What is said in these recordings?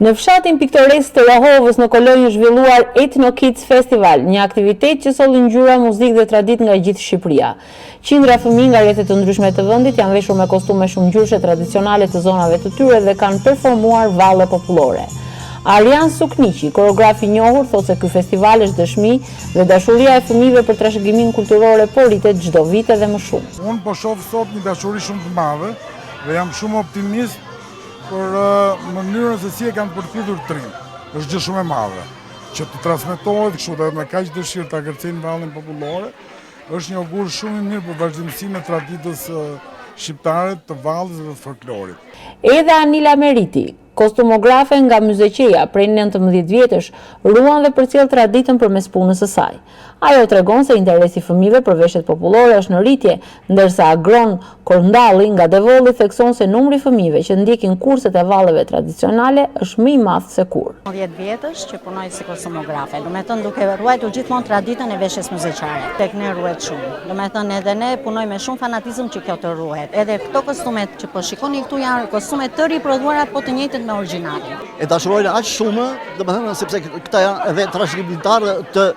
Në fshatin piktoresk të Rahovës në Kolonjë është zhvilluar Ethno Kids Festival, një aktivitet që solli ngjyra, muzikë dhe traditë nga gjithë Shqipëria. Qindra fëmijë nga rrethet të ndryshme të vendit janë veshur me kostume shumë ngjyrëshe tradicionale të zonave të tyre dhe kanë performuar valle popullore. Arjan Sukniqi, koreograf i njohur, thotë se ky festival është dëshmi dhe dashuria e fëmijëve për trashëgiminë kulturore po rritet çdo vit edhe më shumë. Unë po shoh sot një dashuri shumë të madhe dhe jam shumë optimist për mënyrën se si e kanë përfituar trim. Është gjë shumë e madhe që të transmetohet kështu dhe me kaq dëshirë ta kërcejnë vallin popullore, është një augur shumë i mirë për vazhdimsinë e traditës shqiptare të vallit dhe të folklorit. Edhe Anila Meriti, kostumografe nga Myzeqeja, prej 19 vjetësh, ruan dhe përcjell traditën përmes punës së saj. Ajo tregon se interesi i fëmijëve për veshjet popullore është në rritje, ndërsa Agron Korndalli nga Devolli thekson se numri i fëmijëve që ndjekin kurset e valleve tradicionale është më i madh se kur. 10 vjetësh që punoj si kostumografe, do të thënë duke ruajtur gjithmonë traditën e veshjes myzeqare. Tek ne ruhet shumë. Do të thënë edhe ne punojmë me shumë fanatizëm që kjo të ruhet. Edhe këto kostumet që po shikoni këtu janë kostume të riprodhuara po të njëjtët me origjinalin. E dashurojnë aq shumë, domethënë sepse këta janë edhe trashëgimitarë të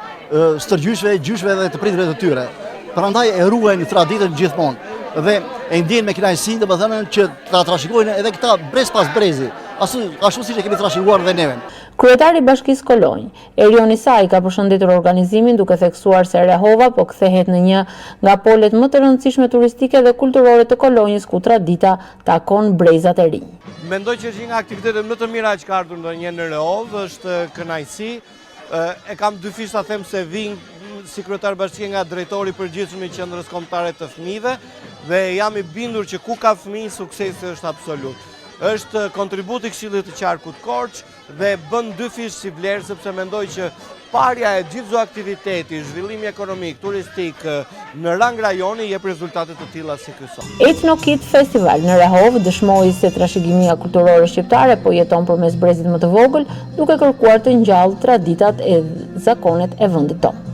stërgjyshve, gjyshve dhe të prindërve të tyre. Prandaj e ruajnë traditën gjithmonë dhe e ndjejnë me kënaqësi, domethënë që ta trashëgojnë edhe këta brez pas brezi, ashtu siç e kemi trashëguar dhe neve. Kryetari i Bashkisë Kolonjë, Erion Isai, ka përshëndetur organizimin duke theksuar se Rahova po kthehet në një nga polet më të rëndësishme turistike dhe kulturore të Kolonjës, ku tradita takon brezat e rinj. Mendoj që është një nga aktivitetet më të mira që ka ardhur ndonjëherë në Rehovë, është kënaqësi. E kam dy fish ta them se vin si kryetar bashkie nga drejtori i përgjithshëm i Qendrës Kombëtare të Fëmijëve dhe jam i bindur që ku ka fëmijë suksesi është absolut. Është kontributi i Këshillit të Qarkut Korç dhe bën dy fish si vlerë sepse mendoj që parja e gjithë çdo aktiviteti, zhvillimi ekonomik, turistik në rang rajoni jep rezultate të tilla si ky sot. Ethno Kids Festival në Rahovë dëshmoi se trashëgimia kulturore shqiptare po jeton përmes brezit më të vogël, duke kërkuar të ngjallë traditat e zakonet e vendit tonë.